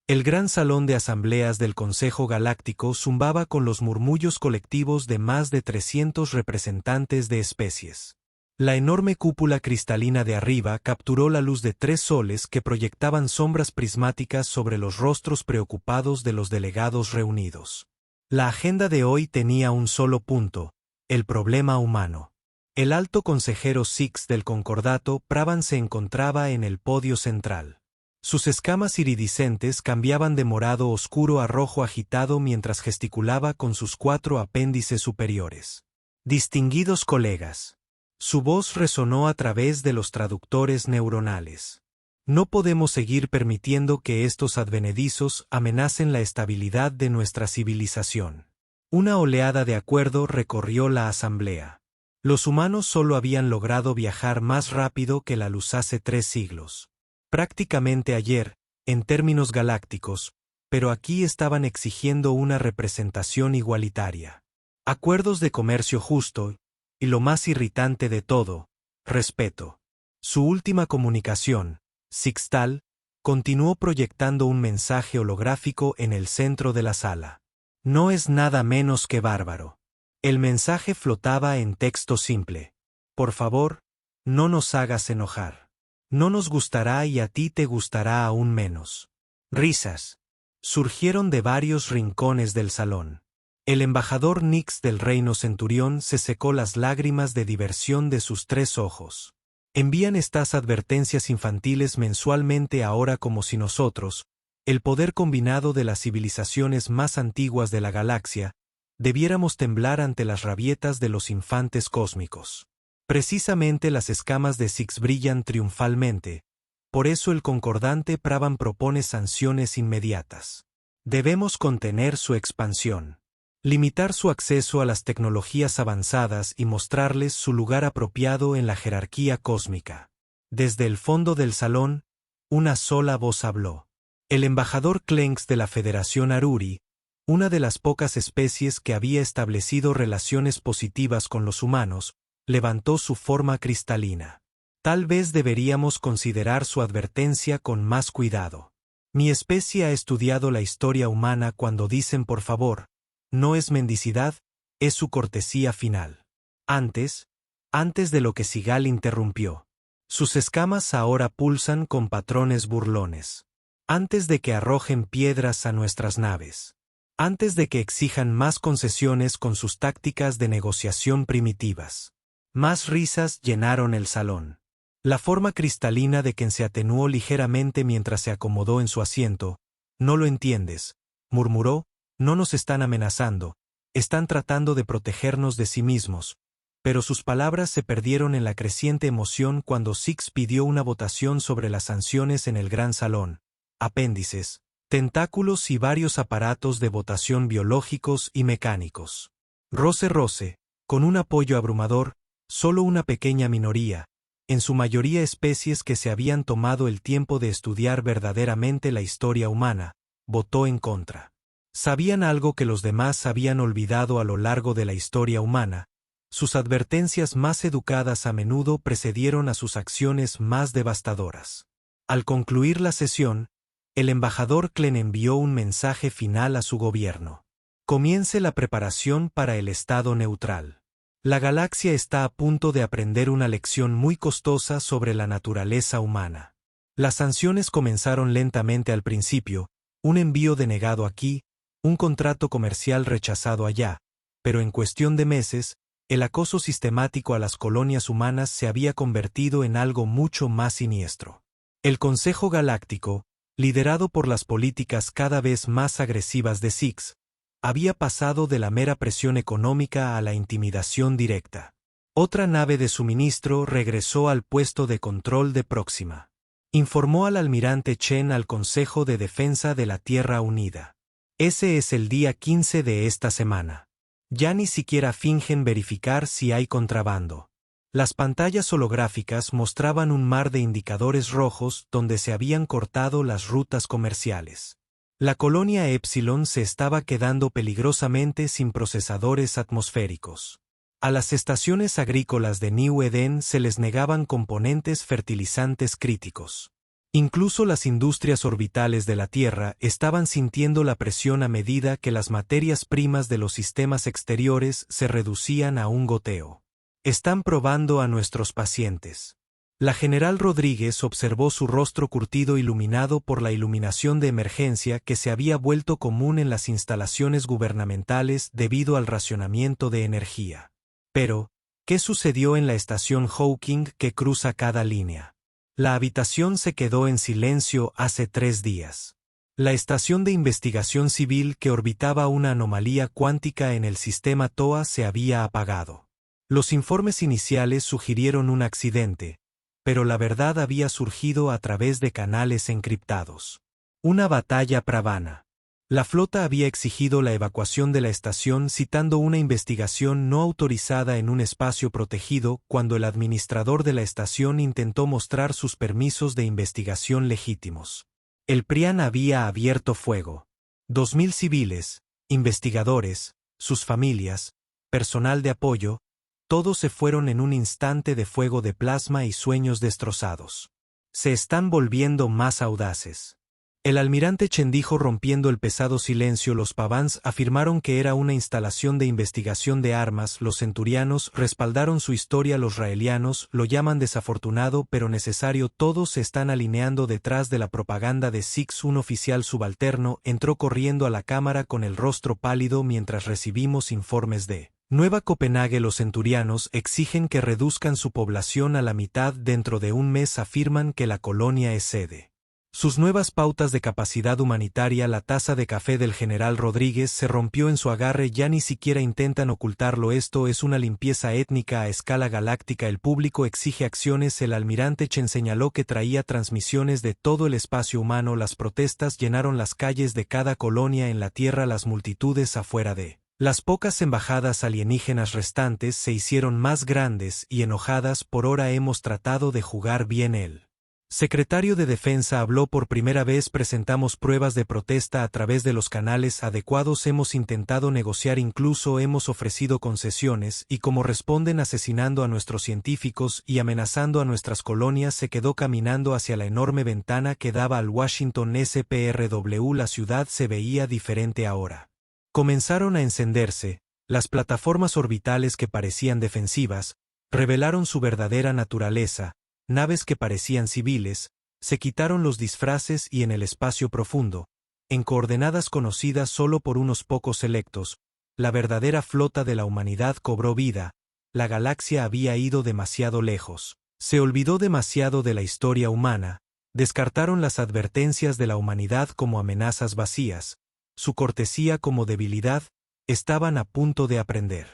El gran salón de asambleas del Consejo Galáctico zumbaba con los murmullos colectivos de más de 300 representantes de especies. La enorme cúpula cristalina de arriba capturó la luz de 3 soles que proyectaban sombras prismáticas sobre los rostros preocupados de los delegados reunidos. La agenda de hoy tenía un solo punto: el problema humano. El alto consejero Six del Concordato, Pravan, se encontraba en el podio central. Sus escamas iridiscentes cambiaban de morado oscuro a rojo agitado mientras gesticulaba con sus 4 apéndices superiores. Distinguidos colegas. Su voz resonó a través de los traductores neuronales. No podemos seguir permitiendo que estos advenedizos amenacen la estabilidad de nuestra civilización. Una oleada de acuerdo recorrió la asamblea. Los humanos solo habían logrado viajar más rápido que la luz hace 3 siglos. Prácticamente ayer, en términos galácticos, pero aquí estaban exigiendo una representación igualitaria. Acuerdos de comercio justo, y lo más irritante de todo, respeto. Su última comunicación, Sixtal, continuó proyectando un mensaje holográfico en el centro de la sala. No es nada menos que bárbaro. El mensaje flotaba en texto simple. Por favor, no nos hagas enojar. No nos gustará y a ti te gustará aún menos. Risas surgieron de varios rincones del salón. El embajador Nix del reino Centurión se secó las lágrimas de diversión de sus 3 ojos. Envían estas advertencias infantiles mensualmente ahora como si nosotros, el poder combinado de las civilizaciones más antiguas de la galaxia, debiéramos temblar ante las rabietas de los infantes cósmicos. Precisamente las escamas de Six brillan triunfalmente, por eso el concordante Pravan propone sanciones inmediatas. Debemos contener su expansión. Limitar su acceso a las tecnologías avanzadas y mostrarles su lugar apropiado en la jerarquía cósmica. Desde el fondo del salón, una sola voz habló. El embajador Klenks de la Federación Aruri, una de las pocas especies que había establecido relaciones positivas con los humanos, levantó su forma cristalina. Tal vez deberíamos considerar su advertencia con más cuidado. Mi especie ha estudiado la historia humana cuando dicen por favor. No es mendicidad, es su cortesía final. Antes de lo que Sigal interrumpió. Sus escamas ahora pulsan con patrones burlones. Antes de que arrojen piedras a nuestras naves. Antes de que exijan más concesiones con sus tácticas de negociación primitivas. Más risas llenaron el salón. La forma cristalina de quien se atenuó ligeramente mientras se acomodó en su asiento. No lo entiendes, murmuró. No nos están amenazando, están tratando de protegernos de sí mismos, pero sus palabras se perdieron en la creciente emoción cuando Six pidió una votación sobre las sanciones en el gran salón. Apéndices, tentáculos y varios aparatos de votación biológicos y mecánicos. Roce, con un apoyo abrumador, solo una pequeña minoría, en su mayoría especies que se habían tomado el tiempo de estudiar verdaderamente la historia humana, votó en contra. Sabían algo que los demás habían olvidado a lo largo de la historia humana. Sus advertencias más educadas a menudo precedieron a sus acciones más devastadoras. Al concluir la sesión, el embajador Klen envió un mensaje final a su gobierno. Comience la preparación para el estado neutral. La galaxia está a punto de aprender una lección muy costosa sobre la naturaleza humana. Las sanciones comenzaron lentamente al principio, un envío denegado aquí, un contrato comercial rechazado allá, pero en cuestión de meses, el acoso sistemático a las colonias humanas se había convertido en algo mucho más siniestro. El Consejo Galáctico, liderado por las políticas cada vez más agresivas de Six, había pasado de la mera presión económica a la intimidación directa. Otra nave de suministro regresó al puesto de control de Próxima. Informó al almirante Chen al Consejo de Defensa de la Tierra Unida. Ese es el día 15 de esta semana. Ya ni siquiera fingen verificar si hay contrabando. Las pantallas holográficas mostraban un mar de indicadores rojos donde se habían cortado las rutas comerciales. La colonia Epsilon se estaba quedando peligrosamente sin procesadores atmosféricos. A las estaciones agrícolas de New Eden se les negaban componentes fertilizantes críticos. Incluso las industrias orbitales de la Tierra estaban sintiendo la presión a medida que las materias primas de los sistemas exteriores se reducían a un goteo. Están probando a nuestros pacientes. La general Rodríguez observó su rostro curtido iluminado por la iluminación de emergencia que se había vuelto común en las instalaciones gubernamentales debido al racionamiento de energía. Pero, ¿qué sucedió en la estación Hawking que cruza cada línea? La habitación se quedó en silencio hace 3 días. La estación de investigación civil que orbitaba una anomalía cuántica en el sistema TOA se había apagado. Los informes iniciales sugirieron un accidente, pero la verdad había surgido a través de canales encriptados. Una batalla pravana. La flota había exigido la evacuación de la estación citando una investigación no autorizada en un espacio protegido cuando el administrador de la estación intentó mostrar sus permisos de investigación legítimos. El PRIAN había abierto fuego. 2000 civiles, investigadores, sus familias, personal de apoyo, todos se fueron en un instante de fuego de plasma y sueños destrozados. Se están volviendo más audaces. El almirante Chen dijo rompiendo el pesado silencio. Los Pavans afirmaron que era una instalación de investigación de armas. Los centurianos respaldaron su historia. Los raelianos lo llaman desafortunado pero necesario. Todos se están alineando detrás de la propaganda de Six. Un oficial subalterno entró corriendo a la cámara con el rostro pálido mientras recibimos informes de Nueva Copenhague. Los centurianos exigen que reduzcan su población a la mitad dentro de un mes. Afirman que la colonia es sede. Sus nuevas pautas de capacidad humanitaria. La taza de café del general Rodríguez se rompió en su agarre. Ya ni siquiera intentan ocultarlo. Esto es una limpieza étnica a escala galáctica. El público exige acciones. El almirante Chen señaló que traía transmisiones de todo el espacio humano. Las protestas llenaron las calles de cada colonia en la Tierra. Las multitudes afuera de las pocas embajadas alienígenas restantes se hicieron más grandes y enojadas. Por hora hemos tratado de jugar bien el secretario de Defensa habló por primera vez. Presentamos pruebas de protesta a través de los canales adecuados. Hemos intentado negociar, incluso hemos ofrecido concesiones, y como responden asesinando a nuestros científicos y amenazando a nuestras colonias. Se quedó caminando hacia la enorme ventana que daba al Washington SPRW. La ciudad se veía diferente ahora. Comenzaron a encenderse. Las plataformas orbitales que parecían defensivas revelaron su verdadera naturaleza. Naves que parecían civiles, se quitaron los disfraces y en el espacio profundo, en coordenadas conocidas solo por unos pocos selectos, la verdadera flota de la humanidad cobró vida. La galaxia había ido demasiado lejos. Se olvidó demasiado de la historia humana, descartaron las advertencias de la humanidad como amenazas vacías, su cortesía como debilidad. Estaban a punto de aprender.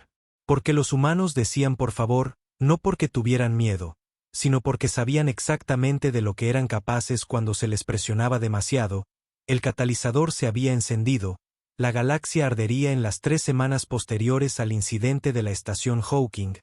Porque los humanos decían por favor, no porque tuvieran miedo, sino porque sabían exactamente de lo que eran capaces cuando se les presionaba demasiado. El catalizador se había encendido. La galaxia ardería en las 3 semanas posteriores al incidente de la estación Hawking.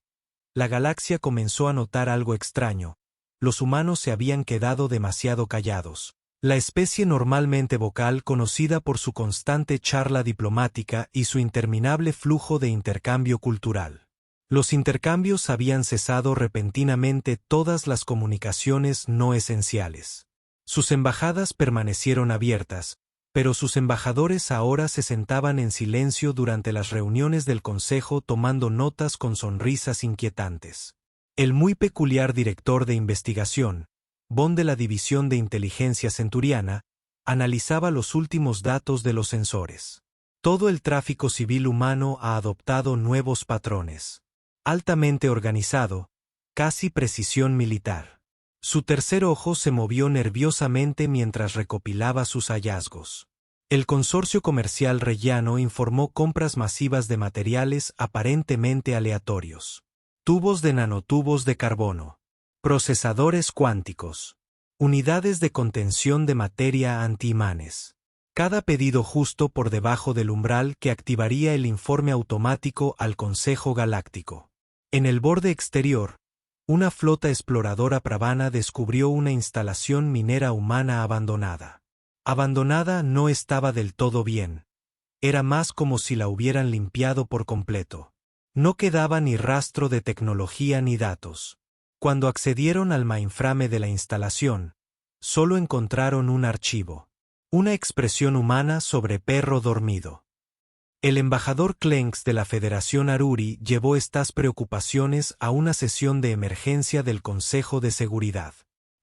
La galaxia comenzó a notar algo extraño. Los humanos se habían quedado demasiado callados. La especie normalmente vocal, conocida por su constante charla diplomática y su interminable flujo de intercambio cultural. Los intercambios habían cesado repentinamente. Todas las comunicaciones no esenciales. Sus embajadas permanecieron abiertas, pero sus embajadores ahora se sentaban en silencio durante las reuniones del Consejo tomando notas con sonrisas inquietantes. El muy peculiar director de investigación, Bond de la División de Inteligencia Centuriana, analizaba los últimos datos de los sensores. Todo el tráfico civil humano ha adoptado nuevos patrones. Altamente organizado, casi precisión militar. Su tercer ojo se movió nerviosamente mientras recopilaba sus hallazgos. El consorcio comercial Rellano informó compras masivas de materiales aparentemente aleatorios. Tubos de nanotubos de carbono. Procesadores cuánticos. Unidades de contención de materia antiimanes. Cada pedido justo por debajo del umbral que activaría el informe automático al Consejo Galáctico. En el borde exterior, una flota exploradora pravana descubrió una instalación minera humana abandonada. Abandonada no estaba del todo bien. Era más como si la hubieran limpiado por completo. No quedaba ni rastro de tecnología ni datos. Cuando accedieron al mainframe de la instalación, Solo encontraron un archivo. Una expresión humana sobre perro dormido. El embajador Clenks de la Federación Aruri llevó estas preocupaciones a una sesión de emergencia del Consejo de Seguridad.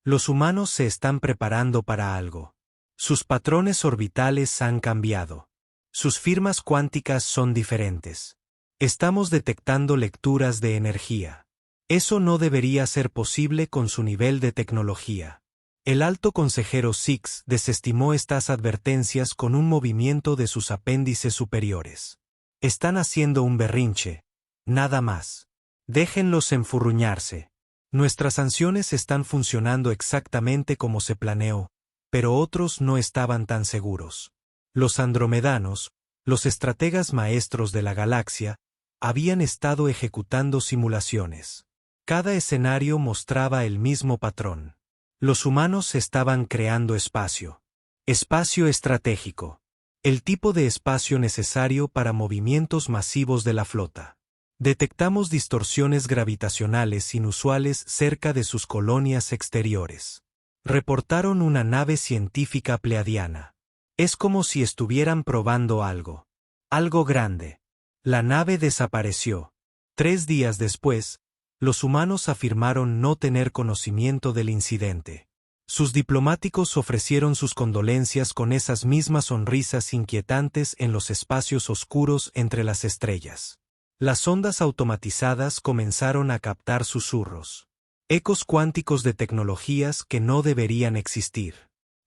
Los humanos se están preparando para algo. Sus patrones orbitales han cambiado. Sus firmas cuánticas son diferentes. Estamos detectando lecturas de energía. Eso no debería ser posible con su nivel de tecnología. El alto consejero Six desestimó estas advertencias con un movimiento de sus apéndices superiores. Están haciendo un berrinche. Nada más. Déjenlos enfurruñarse. Nuestras sanciones están funcionando exactamente como se planeó, pero otros no estaban tan seguros. Los andromedanos, los estrategas maestros de la galaxia, habían estado ejecutando simulaciones. Cada escenario mostraba el mismo patrón. Los humanos estaban creando espacio. Espacio estratégico. El tipo de espacio necesario para movimientos masivos de la flota. Detectamos distorsiones gravitacionales inusuales cerca de sus colonias exteriores. Reportaron una nave científica pleiadiana. Es como si estuvieran probando algo. Algo grande. La nave desapareció. 3 días después, los humanos afirmaron no tener conocimiento del incidente. Sus diplomáticos ofrecieron sus condolencias con esas mismas sonrisas inquietantes en los espacios oscuros entre las estrellas. Las ondas automatizadas comenzaron a captar susurros. Ecos cuánticos de tecnologías que no deberían existir.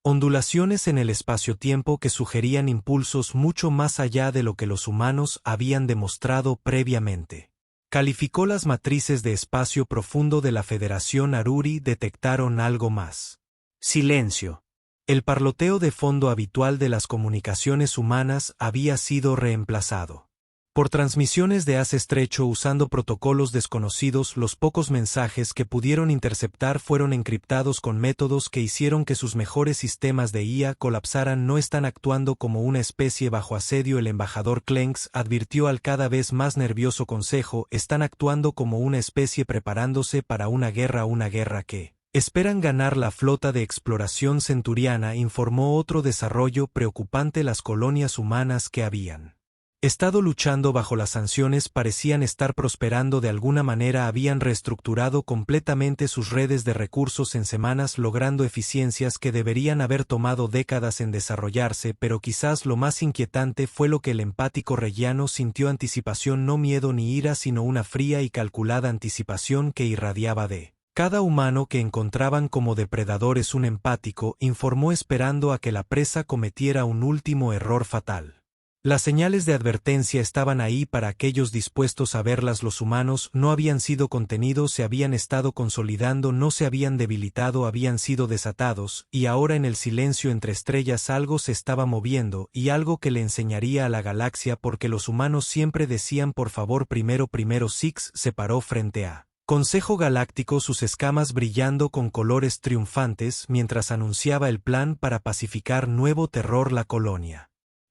Ondulaciones en el espacio-tiempo que sugerían impulsos mucho más allá de lo que los humanos habían demostrado previamente. Calificó las matrices de espacio profundo de la Federación Aruri detectaron algo más. Silencio. El parloteo de fondo habitual de las comunicaciones humanas había sido reemplazado por transmisiones de haz estrecho usando protocolos desconocidos. Los pocos mensajes que pudieron interceptar fueron encriptados con métodos que hicieron que sus mejores sistemas de IA colapsaran. No están actuando como una especie bajo asedio. El embajador Clenks advirtió al cada vez más nervioso consejo. Están actuando como una especie preparándose para una guerra que esperan ganar. La flota de exploración centuriana informó otro desarrollo preocupante. Las colonias humanas que habían estado luchando bajo las sanciones parecían estar prosperando de alguna manera. Habían reestructurado completamente sus redes de recursos en semanas, logrando eficiencias que deberían haber tomado décadas en desarrollarse. Pero quizás lo más inquietante fue lo que el empático Reggiano sintió: anticipación, no miedo ni ira, sino una fría y calculada anticipación que irradiaba de cada humano que encontraban como depredadores. Un empático informó esperando a que la presa cometiera un último error fatal. Las señales de advertencia estaban ahí para aquellos dispuestos a verlas. Los humanos no habían sido contenidos, se habían estado consolidando, no se habían debilitado, habían sido desatados, y ahora en el silencio entre estrellas algo se estaba moviendo, y algo que le enseñaría a la galaxia, porque los humanos siempre decían por favor primero. Six se paró frente a Consejo Galáctico, sus escamas brillando con colores triunfantes mientras anunciaba el plan para pacificar nuevo terror. La colonia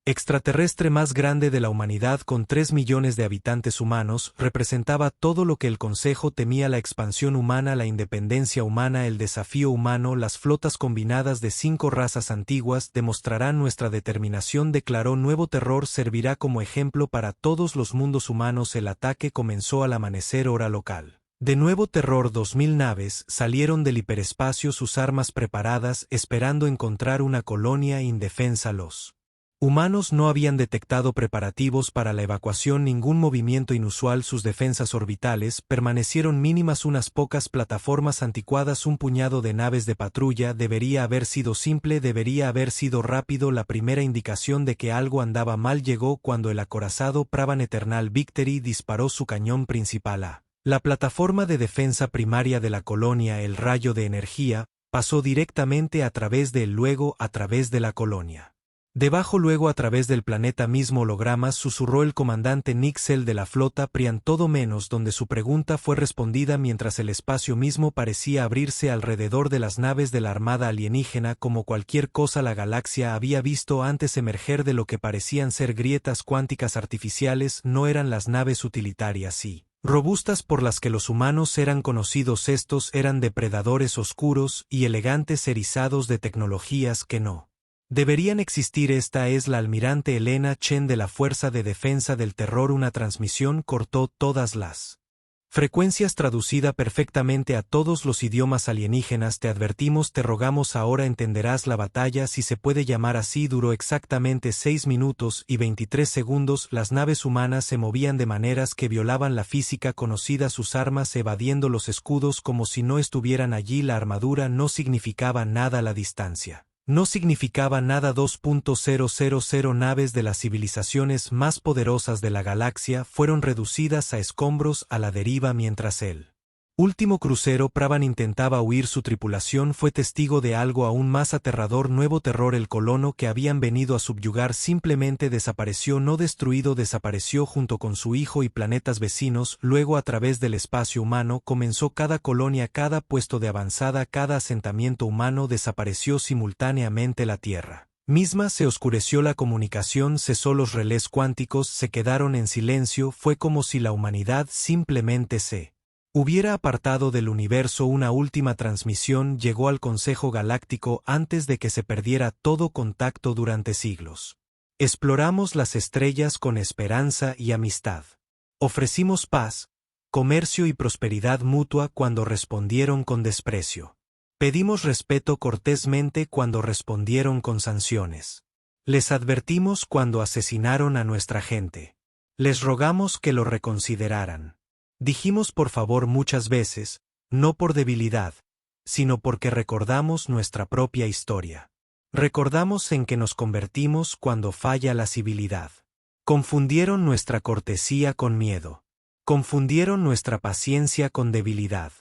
extraterrestre más grande de la humanidad, con 3 millones de habitantes humanos, representaba todo lo que el Consejo temía: la expansión humana, la independencia humana, el desafío humano. Las flotas combinadas de 5 razas antiguas demostrarán nuestra determinación, declaró. Nuevo terror servirá como ejemplo para todos los mundos humanos. El ataque comenzó al amanecer hora local. De nuevo terror. 2000 naves salieron del hiperespacio, sus armas preparadas, esperando encontrar una colonia indefensa. Los humanos no habían detectado preparativos para la evacuación, ningún movimiento inusual. Sus defensas orbitales permanecieron mínimas, unas pocas plataformas anticuadas, un puñado de naves de patrulla. Debería haber sido simple, debería haber sido rápido. La primera indicación de que algo andaba mal llegó cuando el acorazado Pravan Eternal Victory disparó su cañón principal a la plataforma de defensa primaria de la colonia. El rayo de energía pasó directamente a través de él, luego a través de la colonia. Debajo, luego a través del planeta mismo. Hologramas, susurró el comandante Nixel de la flota Prian, todo menos, donde su pregunta fue respondida mientras el espacio mismo parecía abrirse alrededor de las naves de la armada alienígena. Como cualquier cosa la galaxia había visto antes emerger de lo que parecían ser grietas cuánticas artificiales, no eran las naves utilitarias y Robustas por las que los humanos eran conocidos, estos eran depredadores oscuros y elegantes erizados de tecnologías que no deberían existir. Esta es la almirante Elena Chen de la Fuerza de Defensa del Terror. Una transmisión cortó todas las frecuencias, traducida perfectamente a todos los idiomas alienígenas. Te advertimos, te rogamos, ahora entenderás la batalla, si se puede llamar así. Duró exactamente 6 minutos y 23 segundos. Las naves humanas se movían de maneras que violaban la física conocida, sus armas evadiendo los escudos como si no estuvieran allí. La armadura no significaba nada, la distancia no significaba nada. 2.000 naves de las civilizaciones más poderosas de la galaxia fueron reducidas a escombros a la deriva mientras el último crucero Pravan intentaba huir. Su tripulación fue testigo de algo aún más aterrador, nuevo terror. El colono que habían venido a subyugar simplemente desapareció, no destruido, desapareció junto con su hijo y planetas vecinos. Luego, a través del espacio humano comenzó cada colonia, cada puesto de avanzada, cada asentamiento humano desapareció simultáneamente. La Tierra misma se oscureció, la comunicación cesó, los relés cuánticos se quedaron en silencio. Fue como si la humanidad simplemente se hubiera apartado del universo. Una última transmisión llegó al Consejo Galáctico antes de que se perdiera todo contacto durante siglos. Exploramos las estrellas con esperanza y amistad. Ofrecimos paz, comercio y prosperidad mutua cuando respondieron con desprecio. Pedimos respeto cortésmente cuando respondieron con sanciones. Les advertimos cuando asesinaron a nuestra gente. Les rogamos que lo reconsideraran. Dijimos por favor muchas veces, no por debilidad, sino porque recordamos nuestra propia historia. Recordamos en que nos convertimos cuando falla la civilidad. Confundieron nuestra cortesía con miedo. Confundieron nuestra paciencia con debilidad.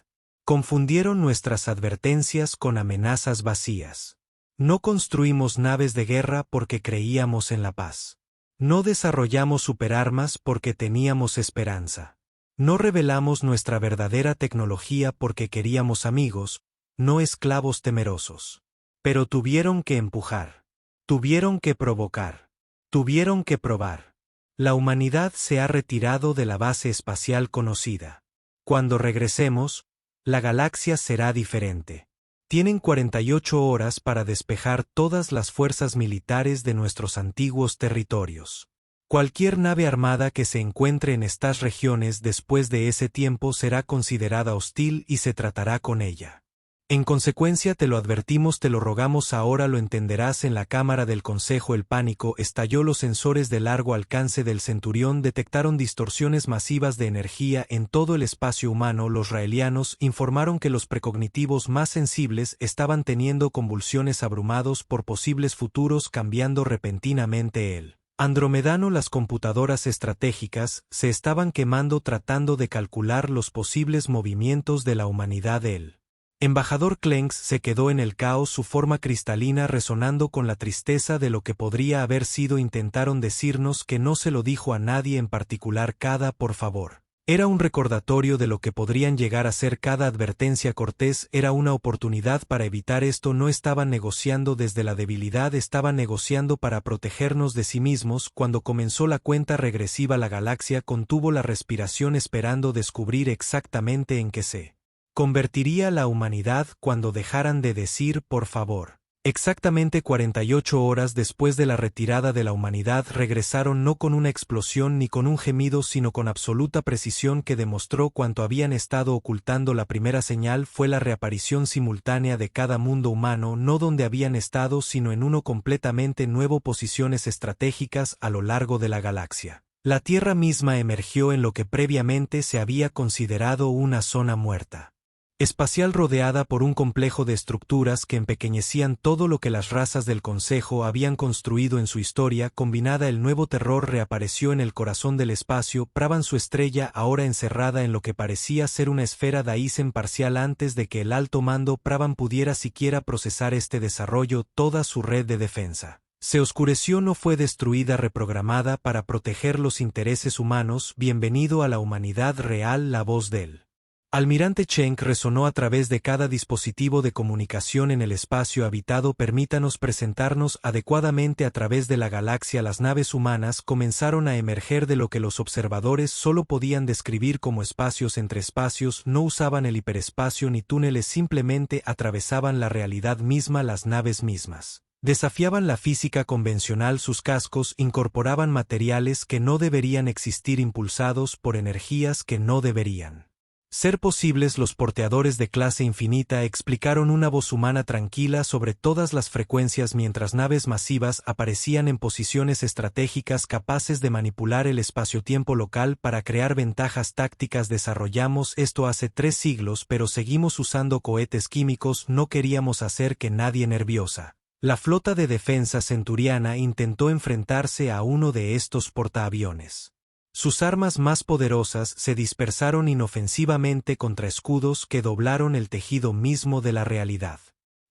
Confundieron nuestras advertencias con amenazas vacías. No construimos naves de guerra porque creíamos en la paz. No desarrollamos superarmas porque teníamos esperanza. No revelamos nuestra verdadera tecnología porque queríamos amigos, no esclavos temerosos. Pero tuvieron que empujar. Tuvieron que provocar. Tuvieron que probar. La humanidad se ha retirado de la base espacial conocida. Cuando regresemos, la galaxia será diferente. Tienen 48 horas para despejar todas las fuerzas militares de nuestros antiguos territorios. Cualquier nave armada que se encuentre en estas regiones después de ese tiempo será considerada hostil y se tratará con ella. En consecuencia, te lo advertimos, te lo rogamos, ahora lo entenderás. En la cámara del Consejo el pánico estalló. Los sensores de largo alcance del Centurión detectaron distorsiones masivas de energía en todo el espacio humano. Los raelianos informaron que los precognitivos más sensibles estaban teniendo convulsiones, abrumados por posibles futuros, cambiando repentinamente el andromedano. Las computadoras estratégicas se estaban quemando tratando de calcular los posibles movimientos de la humanidad. El embajador Klenks se quedó en el caos, su forma cristalina resonando con la tristeza de lo que podría haber sido. Intentaron decirnos que no se lo dijo a nadie en particular. Cada por favor era un recordatorio de lo que podrían llegar a ser. Cada advertencia cortés era una oportunidad para evitar esto. No estaban negociando desde la debilidad, estaban negociando para protegernos de sí mismos. Cuando comenzó la cuenta regresiva, la galaxia contuvo la respiración esperando descubrir exactamente en qué se convertiría la humanidad cuando dejaran de decir por favor. Exactamente 48 horas después de la retirada de la humanidad regresaron, no con una explosión ni con un gemido, sino con absoluta precisión que demostró cuanto habían estado ocultando. La primera señal fue la reaparición simultánea de cada mundo humano, no donde habían estado, sino en uno completamente nuevo, posiciones estratégicas a lo largo de la galaxia. La Tierra misma emergió en lo que previamente se había considerado una zona muerta espacial, rodeada por un complejo de estructuras que empequeñecían todo lo que las razas del Consejo habían construido en su historia. Combinada, el nuevo terror reapareció en el corazón del espacio. Pravan, su estrella, ahora encerrada en lo que parecía ser una esfera Daisen parcial. Antes de que el alto mando Pravan pudiera siquiera procesar este desarrollo, toda su red de defensa se oscureció, no fue destruida, reprogramada para proteger los intereses humanos. Bienvenido a la humanidad real, la voz del Almirante Cheng resonó a través de cada dispositivo de comunicación en el espacio habitado. Permítanos presentarnos adecuadamente a través de la galaxia. Las naves humanas comenzaron a emerger de lo que los observadores solo podían describir como espacios entre espacios. No usaban el hiperespacio ni túneles, simplemente atravesaban la realidad misma. Las naves mismas desafiaban la física convencional. Sus cascos incorporaban materiales que no deberían existir, impulsados por energías que no deberían ser posibles. Los porteadores de clase infinita, explicaron una voz humana tranquila sobre todas las frecuencias, mientras naves masivas aparecían en posiciones estratégicas capaces de manipular el espacio-tiempo local para crear ventajas tácticas. Desarrollamos esto hace 3 siglos, pero seguimos usando cohetes químicos. No queríamos hacer que nadie nerviosa. La flota de defensa centuriana intentó enfrentarse a uno de estos portaaviones. Sus armas más poderosas se dispersaron inofensivamente contra escudos que doblaron el tejido mismo de la realidad.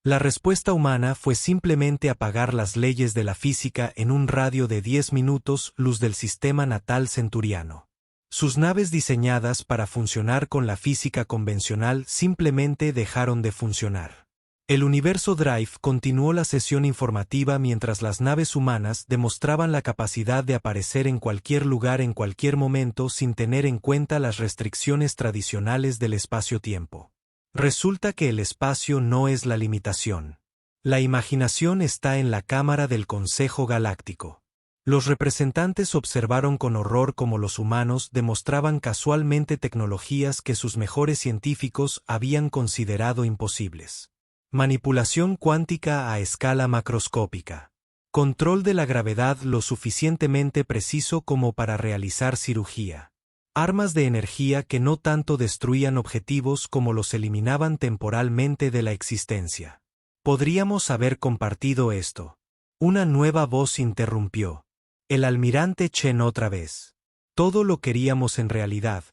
La respuesta humana fue simplemente apagar las leyes de la física en un radio de 10 minutos luz del sistema natal centuriano. Sus naves, diseñadas para funcionar con la física convencional, simplemente dejaron de funcionar. El Universo Drive continuó la sesión informativa mientras las naves humanas demostraban la capacidad de aparecer en cualquier lugar en cualquier momento sin tener en cuenta las restricciones tradicionales del espacio-tiempo. Resulta que el espacio no es la limitación. La imaginación está en la cámara del Consejo Galáctico. Los representantes observaron con horror cómo los humanos demostraban casualmente tecnologías que sus mejores científicos habían considerado imposibles. Manipulación cuántica a escala macroscópica. Control de la gravedad lo suficientemente preciso como para realizar cirugía. Armas de energía que no tanto destruían objetivos como los eliminaban temporalmente de la existencia. Podríamos haber compartido esto. Una nueva voz interrumpió. El almirante Chen otra vez. Todo lo queríamos en realidad,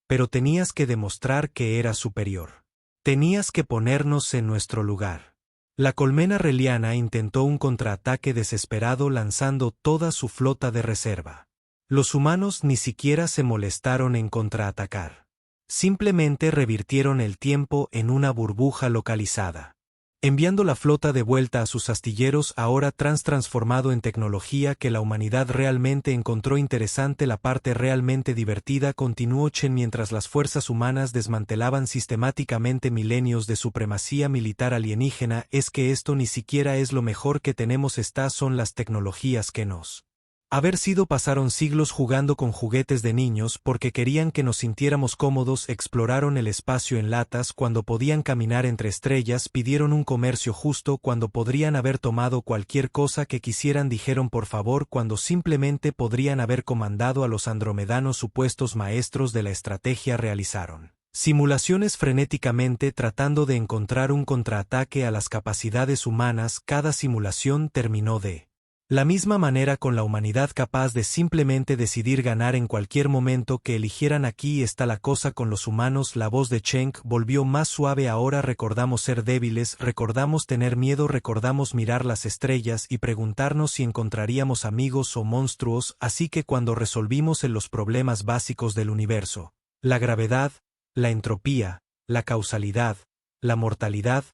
pero tenías que demostrar que eras superior. Tenías que ponernos en nuestro lugar. La colmena reliana intentó un contraataque desesperado lanzando toda su flota de reserva. Los humanos ni siquiera se molestaron en contraatacar. Simplemente revirtieron el tiempo en una burbuja localizada, enviando la flota de vuelta a sus astilleros, ahora transformado en tecnología que la humanidad realmente encontró interesante. La parte realmente divertida, continuó Chen, mientras las fuerzas humanas desmantelaban sistemáticamente milenios de supremacía militar alienígena, es que esto ni siquiera es lo mejor que tenemos. Estas son las tecnologías que nos haber sido. Pasaron siglos jugando con juguetes de niños porque querían que nos sintiéramos cómodos. Exploraron el espacio en latas cuando podían caminar entre estrellas. Pidieron un comercio justo cuando podrían haber tomado cualquier cosa que quisieran. Dijeron por favor cuando simplemente podrían haber comandado a los andromedanos, supuestos maestros de la estrategia. Realizaron simulaciones frenéticamente tratando de encontrar un contraataque a las capacidades humanas. Cada simulación terminó de la misma manera, con la humanidad capaz de simplemente decidir ganar en cualquier momento que eligieran. Aquí está la cosa con los humanos. La voz de Cheng volvió más suave. Ahora recordamos ser débiles, recordamos tener miedo, recordamos mirar las estrellas y preguntarnos si encontraríamos amigos o monstruos. Así que cuando resolvimos los problemas básicos del universo, la gravedad, la entropía, la causalidad, la mortalidad,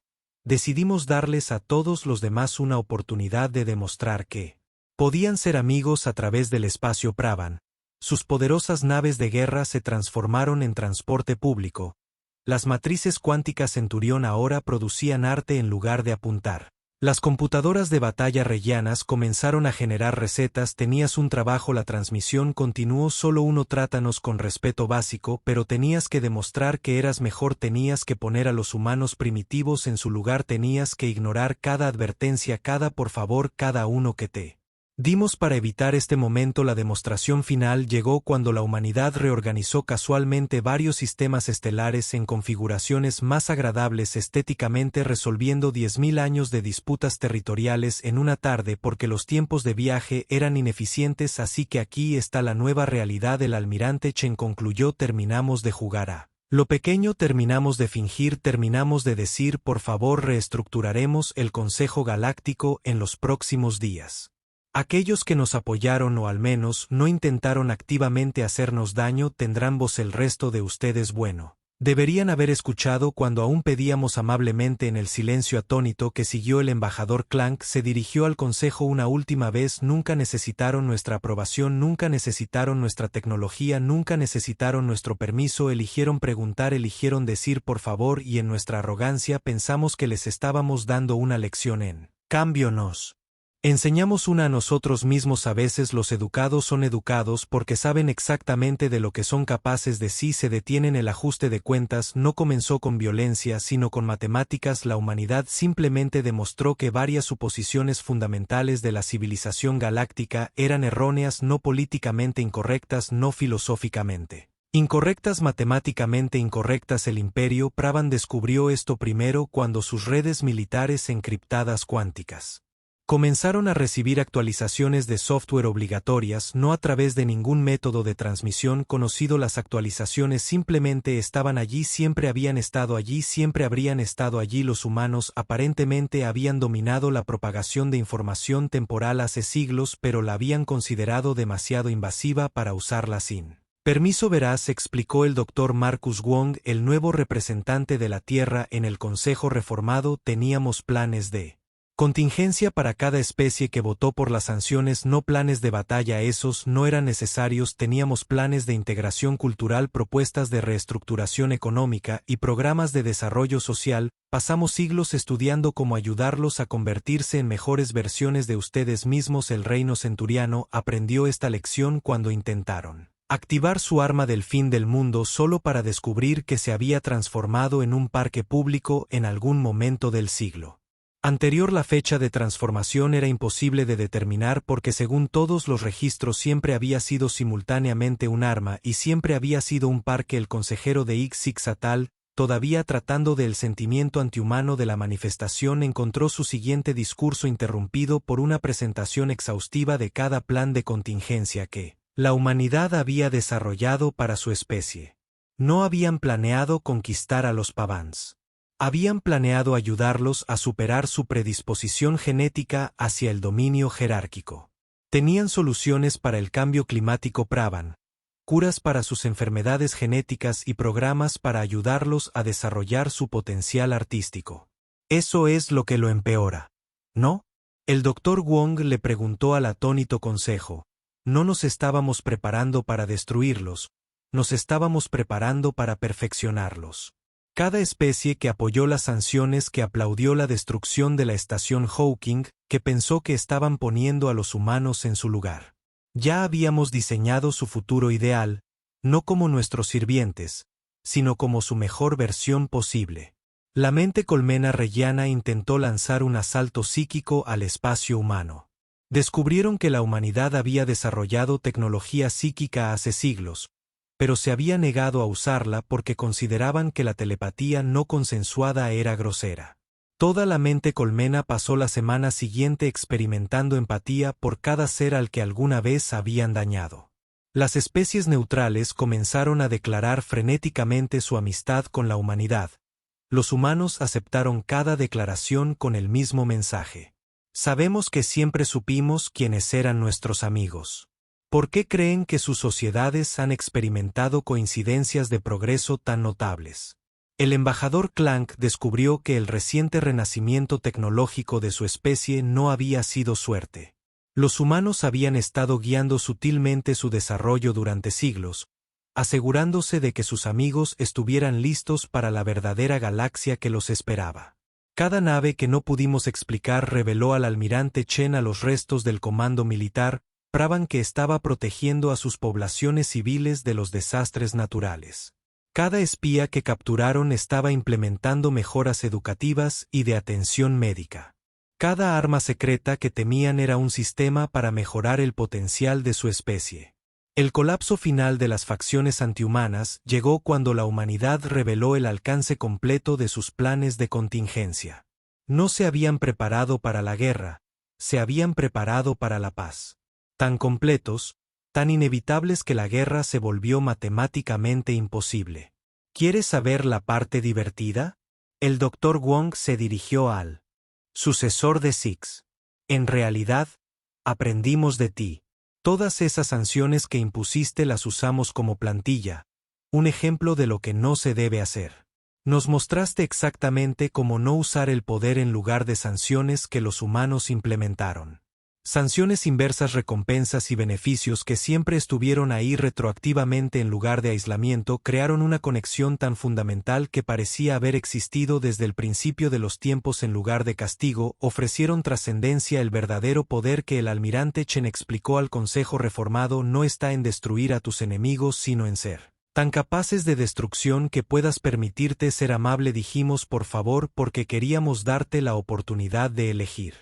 decidimos darles a todos los demás una oportunidad de demostrar que podían ser amigos a través del espacio. Pravan. Sus poderosas naves de guerra se transformaron en transporte público. Las matrices cuánticas Centurión ahora producían arte en lugar de apuntar. Las computadoras de batalla rellenas comenzaron a generar recetas. Tenías un trabajo. La transmisión continuó. Solo uno. Trátanos con respeto básico, pero tenías que demostrar que eras mejor. Tenías que poner a los humanos primitivos en su lugar. Tenías que ignorar cada advertencia, cada por favor, cada uno que te dimos para evitar este momento. La demostración final llegó cuando la humanidad reorganizó casualmente varios sistemas estelares en configuraciones más agradables estéticamente, resolviendo 10.000 años de disputas territoriales en una tarde porque los tiempos de viaje eran ineficientes. Así que aquí está la nueva realidad. El almirante Chen concluyó. Terminamos de jugar a lo pequeño, terminamos de fingir, terminamos de decir por favor. Reestructuraremos el Consejo Galáctico en los próximos días. Aquellos que nos apoyaron o al menos no intentaron activamente hacernos daño tendrán voz. El resto de ustedes, bueno, Deberían haber escuchado cuando aún pedíamos amablemente en el silencio atónito que siguió el embajador Clank se dirigió al Consejo una última vez. Nunca necesitaron nuestra aprobación, nunca necesitaron nuestra tecnología, nunca necesitaron nuestro permiso, eligieron preguntar, eligieron decir por favor y en nuestra arrogancia pensamos que les estábamos dando una lección en cambio nos enseñamos una a nosotros mismos. A veces los educados son educados porque saben exactamente de lo que son capaces de si se detienen. El ajuste de cuentas no comenzó con violencia sino con matemáticas. La humanidad simplemente demostró que varias suposiciones fundamentales de la civilización galáctica eran erróneas, no políticamente incorrectas, no filosóficamente incorrectas, matemáticamente incorrectas. El Imperio Pravan descubrió esto primero cuando sus redes militares encriptadas cuánticas comenzaron a recibir actualizaciones de software obligatorias, no a través de ningún método de transmisión conocido. Las actualizaciones simplemente estaban allí, siempre habían estado allí, siempre habrían estado allí. Los humanos aparentemente habían dominado la propagación de información temporal hace siglos, pero la habían considerado demasiado invasiva para usarla sin permiso. Verás, explicó el Dr. Marcus Wong, el nuevo representante de la Tierra en el Consejo Reformado. Teníamos planes de contingencia para cada especie que votó por las sanciones, no planes de batalla, esos no eran necesarios. Teníamos planes de integración cultural, propuestas de reestructuración económica y programas de desarrollo social. Pasamos siglos estudiando cómo ayudarlos a convertirse en mejores versiones de ustedes mismos. El reino centuriano aprendió esta lección cuando intentaron activar su arma del fin del mundo solo para descubrir que se había transformado en un parque público en algún momento del siglo anterior. La fecha de transformación era imposible de determinar porque según todos los registros siempre había sido simultáneamente un arma y siempre había sido un parque. El consejero de Ixixatal, todavía tratando del sentimiento antihumano de la manifestación, encontró su siguiente discurso interrumpido por una presentación exhaustiva de cada plan de contingencia que la humanidad había desarrollado para su especie. No habían planeado conquistar a los Pavans. Habían planeado ayudarlos a superar su predisposición genética hacia el dominio jerárquico. Tenían soluciones para el cambio climático Pravan, curas para sus enfermedades genéticas y programas para ayudarlos a desarrollar su potencial artístico. Eso es lo que lo empeora, ¿no? El Dr. Wong le preguntó al atónito consejo. No nos estábamos preparando para destruirlos, nos estábamos preparando para perfeccionarlos. Cada especie que apoyó las sanciones, que aplaudió la destrucción de la estación Hawking, que pensó que estaban poniendo a los humanos en su lugar. Ya habíamos diseñado su futuro ideal, no como nuestros sirvientes, sino como su mejor versión posible. La mente colmena rellana intentó lanzar un asalto psíquico al espacio humano. Descubrieron que la humanidad había desarrollado tecnología psíquica hace siglos, pero se había negado a usarla porque consideraban que la telepatía no consensuada era grosera. Toda la mente colmena pasó la semana siguiente experimentando empatía por cada ser al que alguna vez habían dañado. Las especies neutrales comenzaron a declarar frenéticamente su amistad con la humanidad. Los humanos aceptaron cada declaración con el mismo mensaje. Sabemos que siempre supimos quiénes eran nuestros amigos. ¿Por qué creen que sus sociedades han experimentado coincidencias de progreso tan notables? El embajador Clank descubrió que el reciente renacimiento tecnológico de su especie no había sido suerte. Los humanos habían estado guiando sutilmente su desarrollo durante siglos, asegurándose de que sus amigos estuvieran listos para la verdadera galaxia que los esperaba. Cada nave que no pudimos explicar reveló al almirante Chen a los restos del comando militar, Pravan que estaba protegiendo a sus poblaciones civiles de los desastres naturales. Cada espía que capturaron estaba implementando mejoras educativas y de atención médica. Cada arma secreta que temían era un sistema para mejorar el potencial de su especie. El colapso final de las facciones antihumanas llegó cuando la humanidad reveló el alcance completo de sus planes de contingencia. No se habían preparado para la guerra, se habían preparado para la paz. Tan completos, tan inevitables que la guerra se volvió matemáticamente imposible. ¿Quieres saber la parte divertida? El Dr. Wong se dirigió al sucesor de Six. En realidad, aprendimos de ti. Todas esas sanciones que impusiste las usamos como plantilla, Un ejemplo de lo que no se debe hacer. Nos mostraste exactamente cómo no usar el poder en lugar de sanciones que los humanos implementaron. Sanciones inversas, recompensas y beneficios que siempre estuvieron ahí retroactivamente en lugar de aislamiento, crearon una conexión tan fundamental que parecía haber existido desde el principio de los tiempos. En lugar de castigo, ofrecieron trascendencia. El verdadero poder que el almirante Chen explicó al Consejo Reformado no está en destruir a tus enemigos, sino en ser tan capaces de destrucción que puedas permitirte ser amable. Dijimos por favor porque queríamos darte la oportunidad de elegir.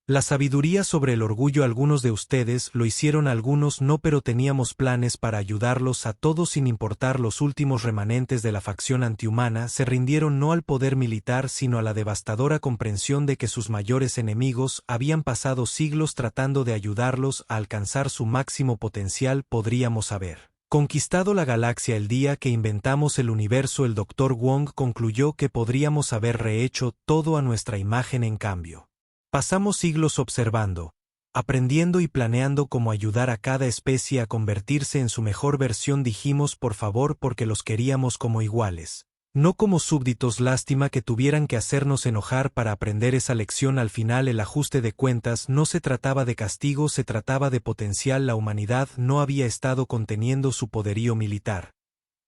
La sabiduría sobre el orgullo. Algunos de ustedes lo hicieron, algunos no, pero teníamos planes para ayudarlos a todos sin importar. Los últimos remanentes de la facción antihumana se rindieron no al poder militar sino a la devastadora comprensión de que sus mayores enemigos habían pasado siglos tratando de ayudarlos a alcanzar su máximo potencial. Podríamos haber conquistado la galaxia el día que inventamos el universo. El Dr. Wong concluyó que podríamos haber rehecho todo a nuestra imagen. En cambio, pasamos siglos observando, aprendiendo y planeando cómo ayudar a cada especie a convertirse en su mejor versión. Dijimos por favor porque los queríamos como iguales, no como súbditos. Lástima que tuvieran que hacernos enojar para aprender esa lección. Al final el ajuste de cuentas no se trataba de castigo, se trataba de potencial. La humanidad no había estado conteniendo su poderío militar.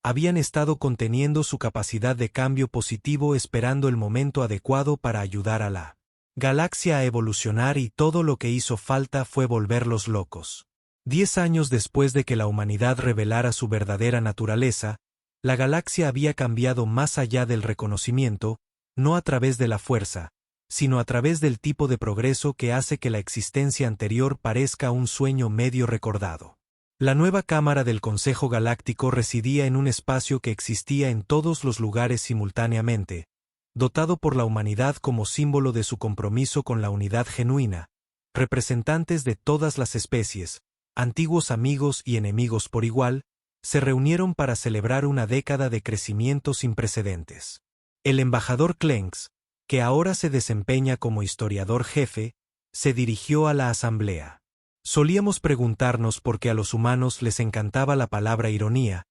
Habían estado conteniendo su capacidad de cambio positivo, esperando el momento adecuado para ayudar a la galaxia a evolucionar, y todo lo que hizo falta fue volverlos locos. 10 años después de que la humanidad revelara su verdadera naturaleza, la galaxia había cambiado más allá del reconocimiento, no a través de la fuerza, sino a través del tipo de progreso que hace que la existencia anterior parezca un sueño medio recordado. La nueva cámara del Consejo Galáctico residía en un espacio que existía en todos los lugares simultáneamente, dotado por la humanidad como símbolo de su compromiso con la unidad genuina. Representantes de todas las especies, antiguos amigos y enemigos por igual, se reunieron para celebrar una década de crecimiento sin precedentes. El embajador Clenks, que ahora se desempeña como historiador jefe, se dirigió a la asamblea. Solíamos preguntarnos por qué a los humanos les encantaba la palabra ironía.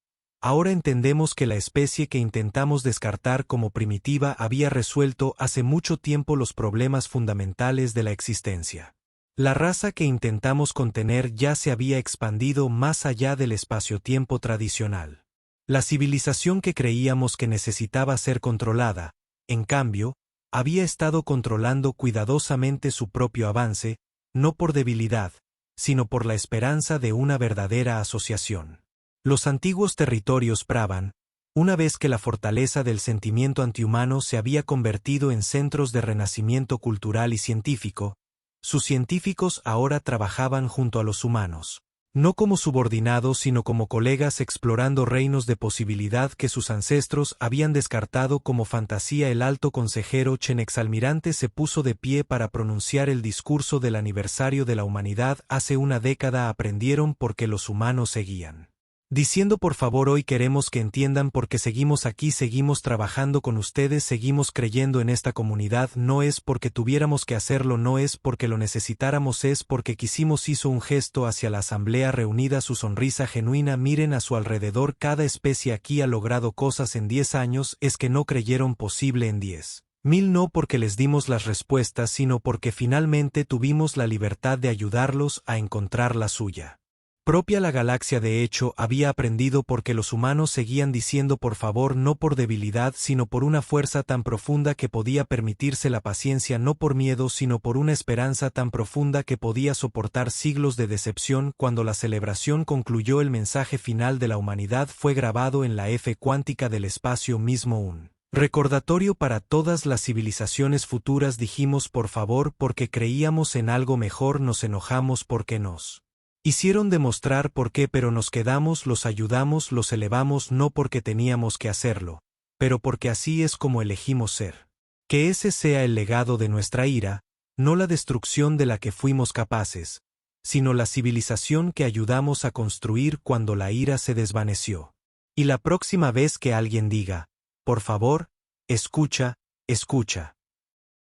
Ahora entendemos que la especie que intentamos descartar como primitiva había resuelto hace mucho tiempo los problemas fundamentales de la existencia. La raza que intentamos contener ya se había expandido más allá del espacio-tiempo tradicional. La civilización que creíamos que necesitaba ser controlada, en cambio, había estado controlando cuidadosamente su propio avance, no por debilidad, sino por la esperanza de una verdadera asociación. Los antiguos territorios Pravan, una vez que la fortaleza del sentimiento antihumano se había convertido en centros de renacimiento cultural y científico, sus científicos ahora trabajaban junto a los humanos, no como subordinados sino como colegas, explorando reinos de posibilidad que sus ancestros habían descartado como fantasía. El alto consejero Chen, exalmirante, se puso de pie para pronunciar el discurso del aniversario de la humanidad. Hace una década aprendieron por qué los humanos seguían diciendo por favor hoy queremos que entiendan por qué seguimos aquí, seguimos trabajando con ustedes, seguimos creyendo en esta comunidad. No es porque tuviéramos que hacerlo, no es porque lo necesitáramos, es porque quisimos. Hizo un gesto hacia la asamblea reunida, su sonrisa genuina. Miren a su alrededor, cada especie aquí ha logrado cosas en 10 años, es que no creyeron posible en 10.000, no porque les dimos las respuestas sino porque finalmente tuvimos la libertad de ayudarlos a encontrar la suya propia. La galaxia de hecho había aprendido porque los humanos seguían diciendo por favor, no por debilidad sino por una fuerza tan profunda que podía permitirse la paciencia, no por miedo sino por una esperanza tan profunda que podía soportar siglos de decepción. Cuando la celebración concluyó, el mensaje final de la humanidad fue grabado en la F cuántica del espacio mismo, un recordatorio para todas las civilizaciones futuras. Dijimos por favor porque creíamos en algo mejor, nos enojamos porque nos hicieron demostrar por qué, pero nos quedamos, los ayudamos, los elevamos, no porque teníamos que hacerlo, pero porque así es como elegimos ser. Que ese sea el legado de nuestra ira, no la destrucción de la que fuimos capaces, sino la civilización que ayudamos a construir cuando la ira se desvaneció. Y la próxima vez que alguien diga, por favor, escucha, escucha.